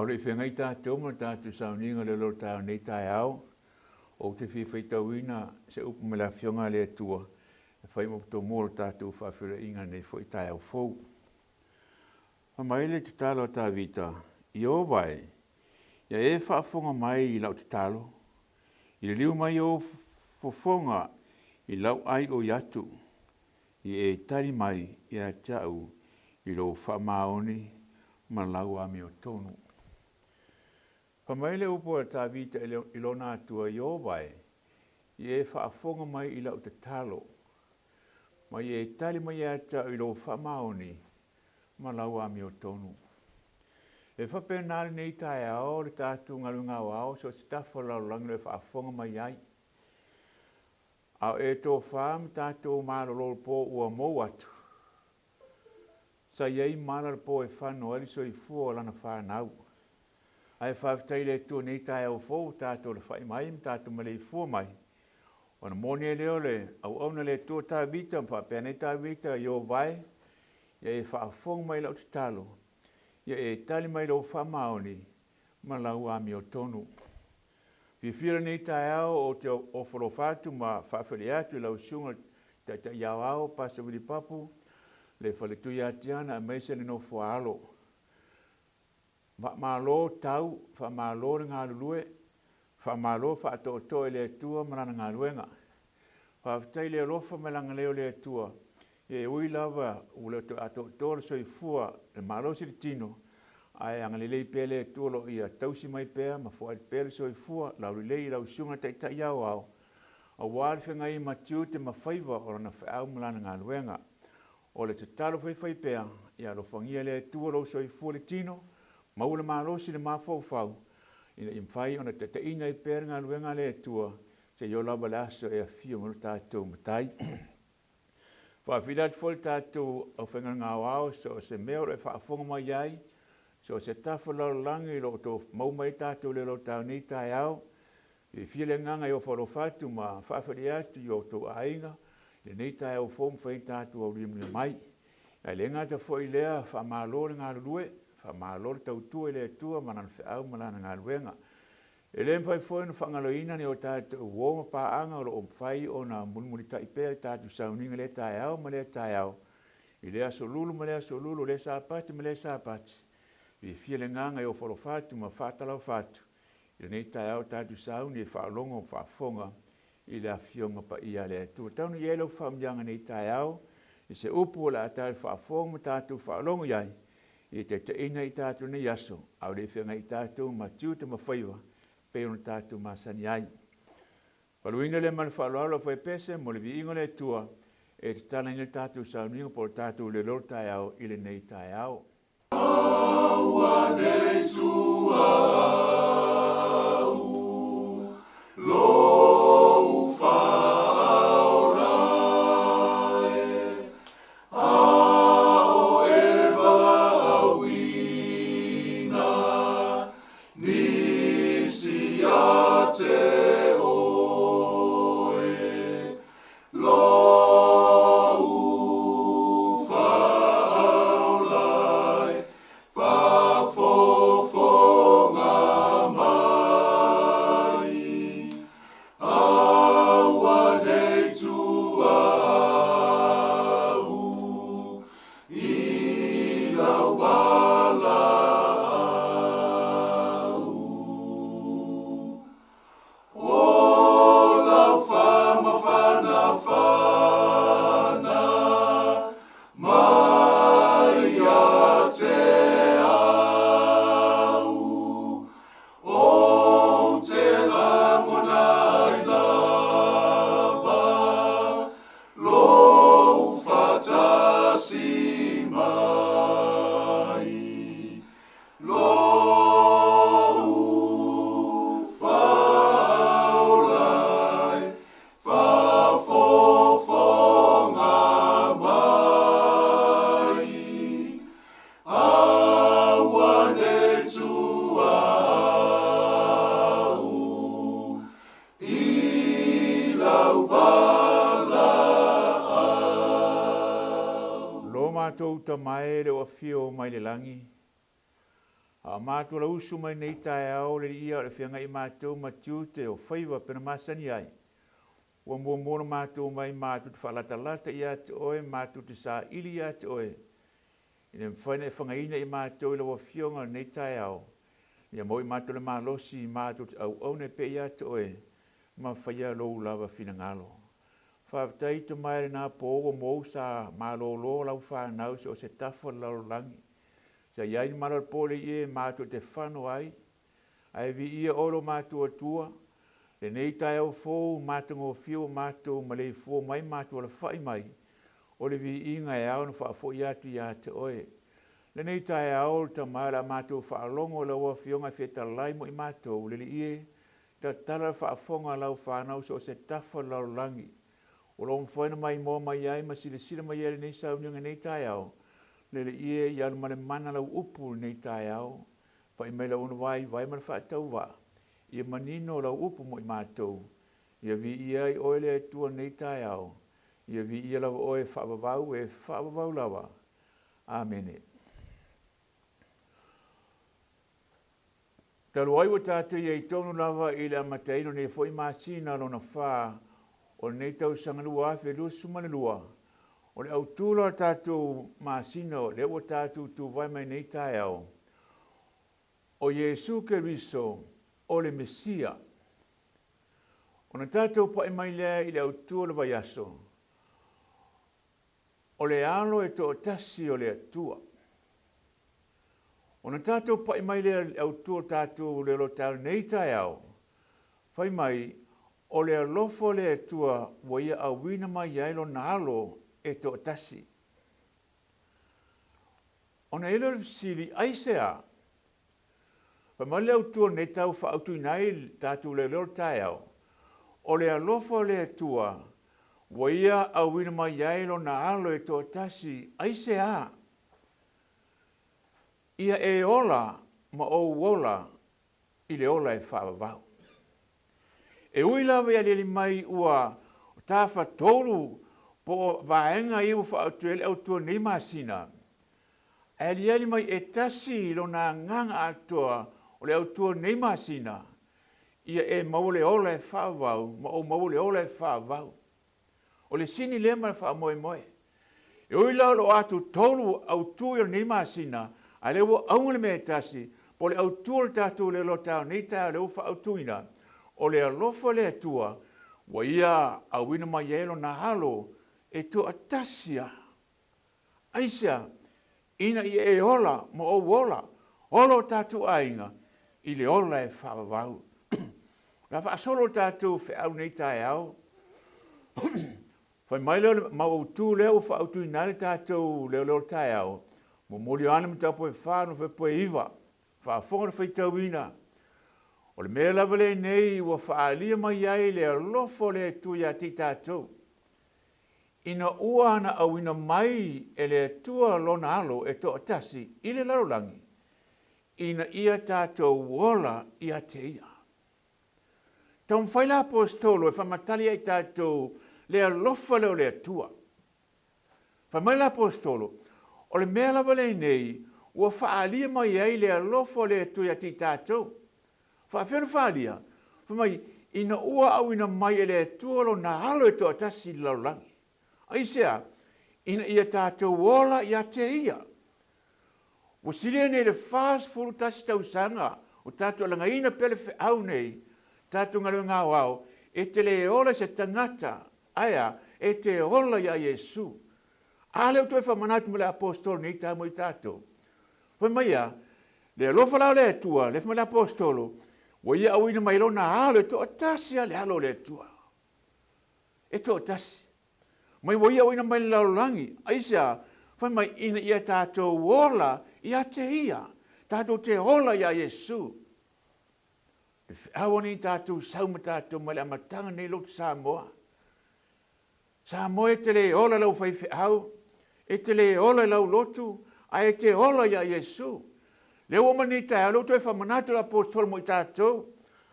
le whengai tātou ma tātou sauninga le lor Aua Ne'i Taeao. O te whiwhaitauina se upu me la whionga le tua. E whai mo to mōra tātou whawhira inga nei fo i Taeao fōu. Maile te talo tā vita. I o vai. Ia e whaafonga mai I lau te talo. I le liu mai o fofonga I lau ai o yatu. I e tari mai I a tau I lo whamaoni ma lau ami o tonu. Pamaile upo a tā vita I lona atua I o vai. I e whaafonga mai I lau te talo. Ma I e tari mai a tau I lo whamaoni ma lau ami o tonu. E whapenari nei Taeao le tātou ngarunga wao so se tawha lau langi le whaafonga mai ai. Au e tō whaam tātou marolol po ua mou atu. Sa iei marol po e whano ali so I fua lana whanau. Ai whaafitai le tō nei Taeao fōu tātou le whai mai tātou ma le I fua mai. Ona moni e leo le au auna le tō tā vita mpapea nei tā vita I o vai. Ia e whaafonga mai lau te talo. Ia e tali mai lau whamaoni ma lau ami o tonu. Whiwhira nei Taeao o te ofalofatu ma whawhiri atu lau sunga te Taeao au pasa wili papu le whaletui atiana a meisa le no whaalo. Whamalo tau, whamalo le ngā lulue, whamalo whaatoto le atua marana ngā luenga. Whawhitai le alofa me langa leo le atua. E ui lava ule ato tōra soi fua le malosi le tino ai angalelei pele tuolo ia tausi mai pea ma fua pele soi fua lau lei lau sunga te Taeao au a wāri whengai ma tiu te mawhaiva o rana whaau malana ngā luenga o le te talo whai pea ia lo whangia le tuolo soi fua le tino ma ule malosi le mawhau whau ina imwhai ona te inga I pere ngā luenga le tua se yo lava le aso e a fia manu tātou matai. Whaawirat fol tātou au whengar ngā wao so se meo re whaafonga mai ai, so se tawha lau langi lo tō mau mai tātou le lo Aua Ne'i Taeao, I while nganga I o whalofatu ma whaafari atu I o tō ainga, le Ne'i Taeao fōm whai tātou au rimnia mai. Ai le ngata fwoi lea whaamālore ngā rulue, whaamālore tautua le atua manan whiau malana ngā ruenga. E le mwhai fwoi na whangaloina ni o tātou wōma pāanga o lo omwhai o na mulmuli taipea tātou sauninga le Taeao ma le Taeao. I lea solulu ma lea solulu, le sāpati ma le sāpati. I whia le nganga I o whalofatu ma whātalau whātu. I le Ne'i Taeao tātou sauni e whaalonga o whaafonga I le awhionga pa ia le atua. Taunu I elo whaamjanga Ne'i Taeao, I se upu o la atai whaafonga ma tātou whaalonga iai. I te teina I tātou nei aso, au le whenga I tātou ma tiu te mawhaiwa. Pēona tātou māsani ai. Paluina le mana whaaloalo whai pese, mo le viinga le tua, e te tala ina tātou sauninga po tātou le lor Taeao I le Ne'i Taeao. Aua Ne'i Tuua A'u, lou whaolai, ao e walaawina, te oe, lou whaolai, whafofonga mai. Aua Ne'i Tuua A'u, I lau wala Mātou ta mai le o fio mai le langi. A mātua la usu mai nei Taeao le ia o le whianga i mātou matiu te o whaiwa pena masani ai. Ua mua mōna mātou mai mātou te whalatalata i ate oe, mātou te sā ili i ate oe. I ne mwhaina e whangaina i mātou i la wafionga nei Taeao. Ia mo i mātou le mālosi i mātou te au au ne pe i ate oe. Ma whaia lou lava whina ngalo. Whaatai te maere nā pōgo mou sa mālolo lau whanau se o se tafa lau langi. Sa iai ni malal pole ie mātou te whano ai. Ai vi ia olo mātou atua. Le nei Taeao fōu mātou ngō whio mātou ma lei fō mai mātou ala whai mai. O le vi inga e au na whaafo i atu i ate oe. Le nei Taeao ta maara mātou whaalongo la ua whionga wheta lai mo i mātou. Le li ie ta tala whaafonga lau whanau so se tafa lau langi. O lo mwhaina mai mō mai ai ma sila mai ele nei saunga nei Taeao. Le ie i alu male mana lau upu nei Taeao. Pa i mai lau unu vai mana whaatau wa. Ia manino lau upu mo i mātou. Ia vi ia i oele atua nei Taeao. Ia vi ia lau oe whaavavau e whaavavau lawa. Amene. Talu ai wa tātou ia i tonu lava i le amataino nei fo i māsina lona wha. O nei tau sangalua afe lua sumane lua. O le au tūla tātou māsino, le o tātou tū vai mai nei Taeao. O Jesu Keriso, o le Mesia. O na tātou pa mai lea i le au tūla vai aso. O le alo e tō tasi o le atua. O na tātou pa mai lea i au tūla tātou le lo tāu nei Taeao. Whai mai, o le alofo le atua, wa ia au wina mai iailo na alo, e tō tasi. O na ilo sili aisea, pa ma leo tua ne tau whaautu nai tātou le leo Taeao, o le alofo le tua, wa ia au wina mai iailo na alo e tō tasi aisea. Ia e ola ma o wola i le ola e whaavavau. E ui lawa ia li mai ua tāwha tolu po vaenga i u whaautuele au tua nei masina. E li mai e tasi lo na nganga atua o le au tua nei masina. Ia e maule ola e whaavau, ma o maule ola e whaavau. O le sini lema e whaamoe moe. E ui lau lo atu tolu au tua nei masina, a le ua aungale me e tasi, po le au tua le tatu le lo tau nei tau le u whaautuina, o le alofa le atua, wa ia au wina mai elo na halo, e to atasia. Aisia, ina i e ola, mo o wola, olo tatu ainga, i le ola e whaavavau. La wha solo tatu whiau nei Taeao. Whai mai leo mau tū leo whaautu i nare tatu leo Taeao. Mo mori anam tapo e whānu whai iwa, whaafonga whai tauina. O le mea lava le nei ua whaalia mai ai le alofo le tuia ti tātou. Ina ua ana au ina mai e le tua lona alo e to atasi i le larolangi. Ina ia tātou wola ia te ia. Tau mwhaila apostolo e whamatali ai tātou le alofa leo le tua. Whamaila apostolo, o le mea lava le nei ua whaalia mai ai le alofo le tuia ti tātou. Whaafena whaalia, whamai ina ua au ina mai e le tuolo na halo e to atasi laulangi. Aisea, ina ia tātou wola ia te ia. Wasilia nei le fast furu tasi tau sanga, o tātou alanga ina pele whi au nei, tātou ngaro ngā wau, e te le ola se tangata, aia, e te ola ia Jesu. Ale o toi whamanatu mo le apostolo nei tā mo i tātou. Whamaia, le alofa lau le tua, le whamale apostolo, wa ia au ina mai lo na halo e to atasi ale halo le tua. E to atasi. Mai wa ia au ina mai lau langi. Aisea, whai mai ina ia tātou wola ia te ia. Tātou te hola ia Jesu. Le whiawa ni tātou sauma tātou mai le amatanga nei lotu Samoa. Samoa e te le hola lau whai whiau. E te le hola lau lotu. A e te hola ia Jesu. Le o mani tae alo to e whamanatu la apostol mo i tātou.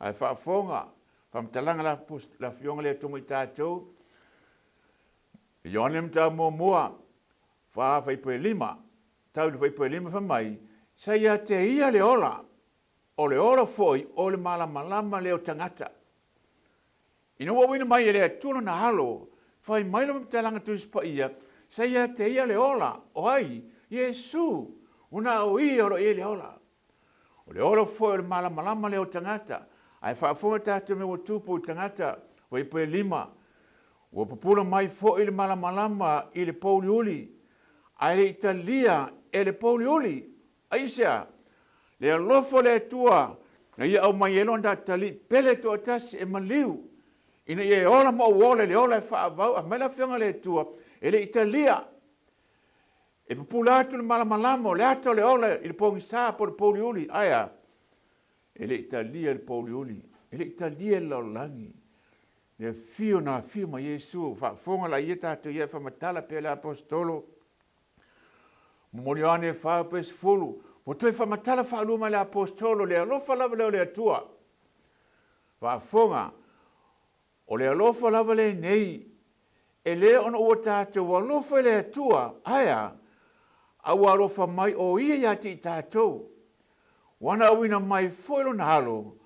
Ai whaafonga. Whamtalanga la fionga le atomo i tātou. Ionem ta mo mua. Whaapai poe lima. Tau le whai poe lima whamai. Sa ia te ia le ola, o le ola foi, o le malama leo tangata. Ina wawina mai le tuna na halo, fai mai lo te langa tusi pa ia, sa ia te ia le ola, o ai, Yesu, una o ia oro ia le ola. O le ola foi o le malama leo tangata, ai whaafonga tātou me o tūpo tangata, o i poe 5, o papula mai fo i le malama i le pauli uli, ai le Italia e le pauli uli, aisea, le alofo le tua, na ia au mai elon da tali, pele to atasi e maliu, ina ia ola mo wole le ola e whaavau, a mela whionga le tua, e le Italia, e papula atu le malama, le ato le ola, i le pongi sā po le pauli uli, aia, e le Italia le pauli uli, e le Italia le laulangi, le fio na fio ma Yesu, whaafonga la ia tātou ia whamatala pe le apostolo, Moriane fa pes fulu. Mo toi fa matala fa luma le apostolo le alofa lava le atua. Fa fonga o le alofa lava le nei e le ona ua tātou alofa le atua aya au alofa mai o ia ia ti tātou. Wana awina mai foilo na halo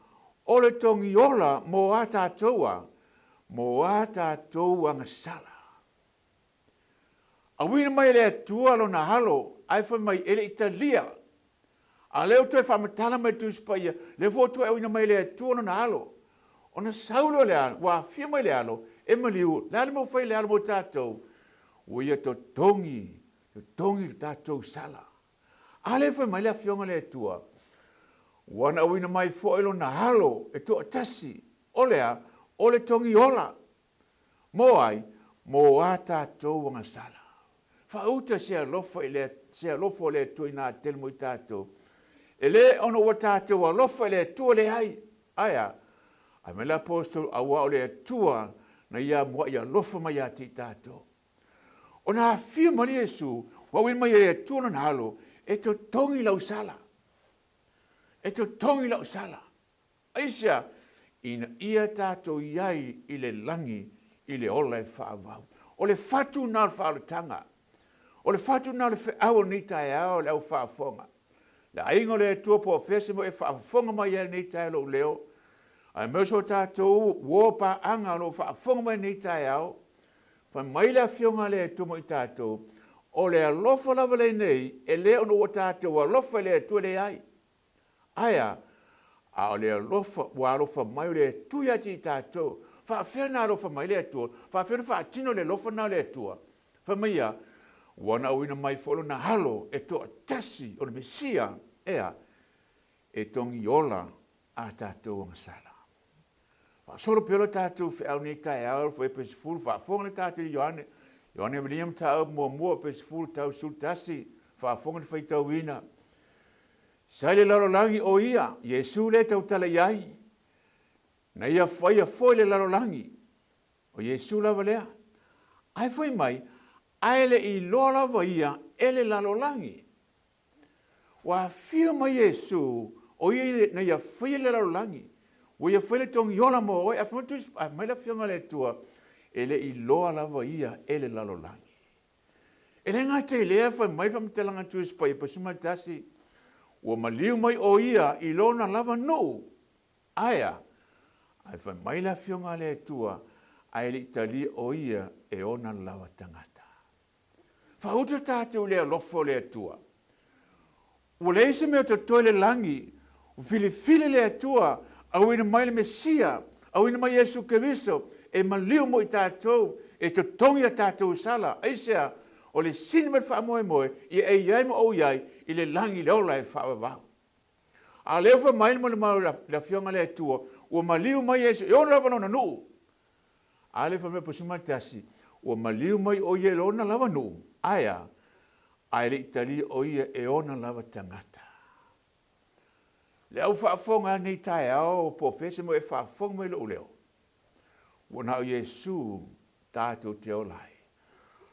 o le tongi ola mo a tātoua mo a tātou anga sala. Awina mai le atua lo na halo ai fa mai ele Italia. A leo toi fa matala mai tu spaia, le votu e wina mai le atua na halo. Ona saulo le alo, wa fia mai le alo, e maliu, le alo mo fai le alo mo tātou. Uia to tongi tātou sala. A le fa mai le fionga le atua. Wana wina mai foilo na halo, e to atasi, olea, ole tongi ola. Mo ai, mo a tātou wanga sala. Fauta se alofa le tui nā telmo i tātou. E le ono ua tātou alofa le tua le ai. Aia, a me le apostol aua o le tua na ia mua i alofa mai a ti tātou. O nā fia mani Yesu, wa win mai e tua na halo, e to tongi lau sala. E to tongi lau sala. Aisia, ina ia tātou iai i le langi i le ola e whaavau. O le fatu nā whaaletanga. O le fatu na le Aua Ne'i Taeao le au whaafonga. Le aingo le tua po fese mo e whaafonga mai e Ne'i Taeao Leo. Ai meuso tātou wopa anga no whaafonga mai Ne'i Taeao. Pa mai le fionga le tua mo i tātou. O le alofa lava le nei e le ono o tātou alofa le tua le ai. Aia, a o le alofa mai le tuia ti tātou. Whaafena alofa mai le tua. Whaafena whaatino le lofa na le tua. Whamaia, wana awina mai folo na halo e to tasi o le Mesia ea e tongi ola a tātou ang sala. Solo pelo tātou Aua Ne'i Taeao fo e pesifulu whaafonga le tātou i Ioane. Ioane William tāu mua pesifulu tau sultasi whaafonga le whaitau ina. Sai le lalolangi o ia, Yesu le tau tala iai. Na ia whaia foi le lalolangi o Yesu lava lea. Ai foi mai, aele i lola wa ia ele lalolangi. Wa fia mai Yesu o ia na ia fia le lalolangi. O ia fia le tongi ola mo oi, a mai la fionga le tua, ele i lola wa ia ele lalolangi. Ele ngate lea fai mai pa mtelanga tuis pa i pasuma tasi, o maliu mai o ia i lona lava no. Aya, ai fai mai la fionga le tua, aele itali o ia e ona lava tangata. Whauta tātou lea lofo lea tua. Ua leise mea to toile langi, o fili lea tua, au ina mai le Mesia, au ina mai Yesu Keriso, e maliu mo i tātou, e to tongi a tātou sala. Aisea, o le sinima wha moe, i e iai mo au iai, i le langi leo lai whaavavau. A leo wha mai mo le mau la fionga lea tua, ua maliu mai Yesu, e ona lava nona nuu. A leo wha mea pasuma tasi, ua maliu mai o ie lona lava nuu. Aia, ai le itali o ia e ona lava tangata. Le au whaafonga Ne'i Taeao po fese mo e whaafonga mo i Leoleo. Wana o Yesu tātou te olai.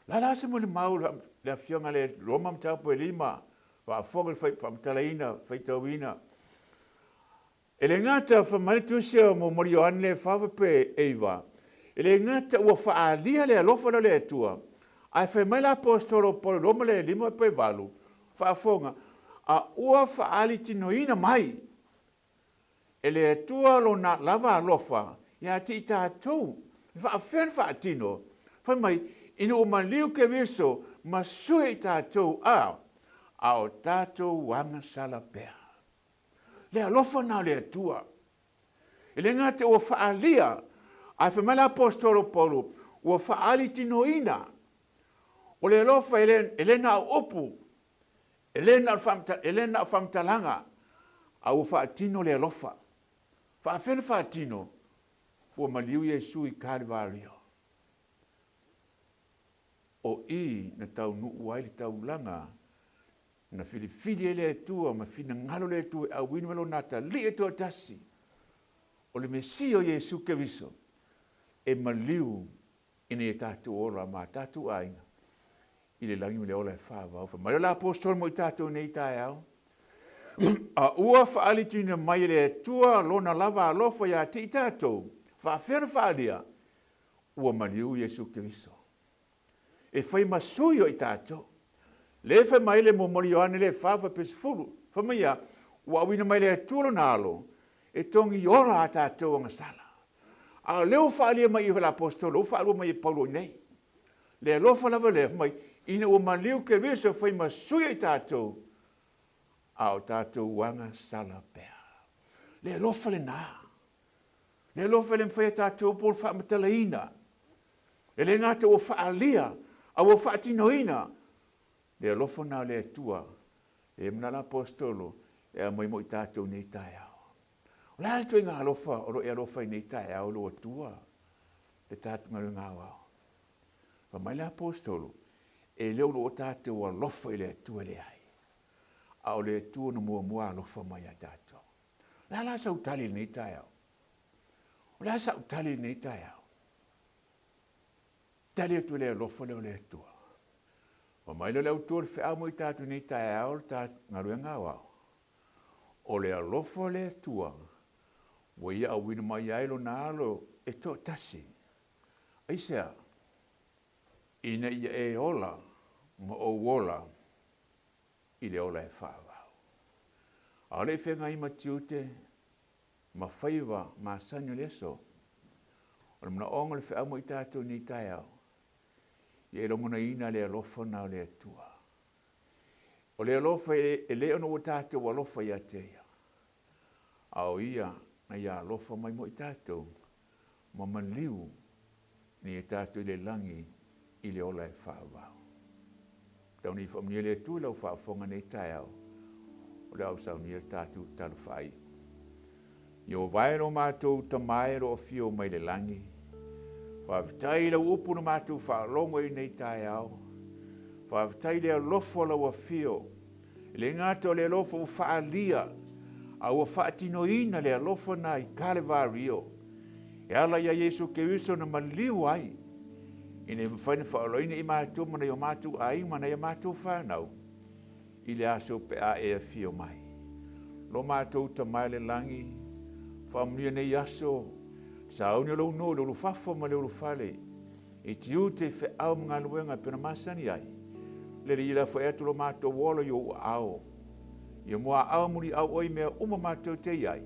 La lasa mo le mau le fionga le Roma mtau po e 5, whaafonga le whaamtalaina, whaitauina. E le ngata whamanitusio mo morioane le whaawape eiva. E le ngata ua whaalia le alofa le atua. Ai fai mai la apostolo po Roma le 5 pe valu. Whaafonga. a ua whaali tino ina mai, e le tua lo na lava alofa, ia ti tātou, whaafena whaatino, whai mai, ina o maliu ke viso, ma sui tātou a o tātou wanga sala pea. Le alofa na le tua. E le ngate o whaalia, a whamala apostolo Paulu, o whaali tino ina, o le alofa elena o opu, elena o whamtalanga, a o whaatino le alofa. Whaafena whaatino, o maliu Yesu I Kalvario. O I na tau nuu ai le tau langa, na filifili le tua, ma fina ngalo le tua, a wini malo nata li e tua tasi. O le Mesio Yesu Keviso, e maliu ina e tatu ora ma tatu ainga. I le langi me le ola e whaava. Ma le la apostol mo I tatu nei Taeao. A ua whaali tina mai le tua lona lava alofa ia ti tātou. Whaafena whaalia. Ua maliu Yesu Keviso. E whai masui o I tātou. Le whai mai le momori o ane le whaawa pesifuru. Whai mai a, ua awina mai le tuolo nalo. E tongi ora a tātou anga sala. A leo whaalia mai I wala apostolo. Whaalua mai I Paulo nei. Le alofa lava le mai. Ina ua maliu Keviso whai masui o tātou. A o tātou wanga sala pea. Le alofa le nā. Le alofa le mwhai tātou pol whaamatala ina. Le ngata o whaalia. A o whaatinoina. Le alofa na le tua. E mnala apostolo. E a mai mo I tātou nei Taeao. O la tu inga alofa. O e alofa I nei Taeao lo tua. Le tātou ngaru ngā wao. Pa mai le apostolo. E leo lo o tātou alofa I le tua le ai. A o le tua na mua alofa mai a tātou. La sa utali nei Taeao. O la sa utali nei Taeao. Tali atu le alofa leo le tua. O mai le tua le whea mo I tātou nei Taeao le tātou ngaru ngā wao. O le alofa le tua. Wa ia a wina mai ailo na alo e to tasi. Aisea. Ina ia e ola. Ma o wola. I le ola e whaavau. A le whenga I matiute. Ma whaiva ma sanyo leso. O le mna onga le whea mo I tātou nei Taeao. I e longona ina le alofa na le atua. O le alofa e le ono o tātou alofa I ateia. Ao ia na ia alofa mai mo I tātou. Ma manliu ni e tātou le langi I le ola e whaavau. Tau ni whamnia le tu lau whaafonga nei Taeao. O le au sau ni e tātou talu whai. Io vaero mātou tamaero o fio mai le langi. Whaavitai lau upu na mātou whaalongo I nei Taeao. Whaavitai le alofo lau a fio. Le ngātou le alofo u whaalia. A ua whaatinoina le alofo na I Kalvario. E ala ia Yesu Keviso na maliu ai. Ine mwhaina whaaloina I mātou mana I o mātou ai mana I o mātou whanau. I le aso pe a e a fio mai. Lo mātou tamai le langi. Whamnia nei aso. Sa auni o lau no le ulu whafo ma le ulu whale. E tiu te whe au mga luenga pena masani ai. Le li ila wha etu lo mātou wolo I o ao. I o mua au muri au oi mea uma mātou te iai.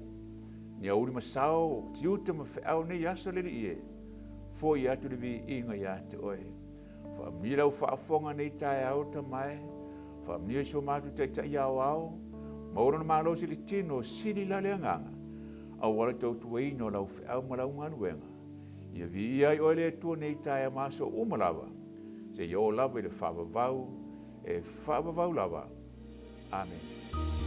Ni a uri masao, tiu te ma whe au nei aso le li ie. Fo I atu le vi inga I ate oe. Whamira u whaafonga nei Taeao ta mai. Whamira so mātou te ta iau au. Maura na mālo si li tino sili la le anganga. A wala tau tuaino lau whe au malau nganuenga. Ia vi iai oe le tua nei Taeao maso umalawa. Se yo lava I le whaavavau. E whaavavau lava. Amen.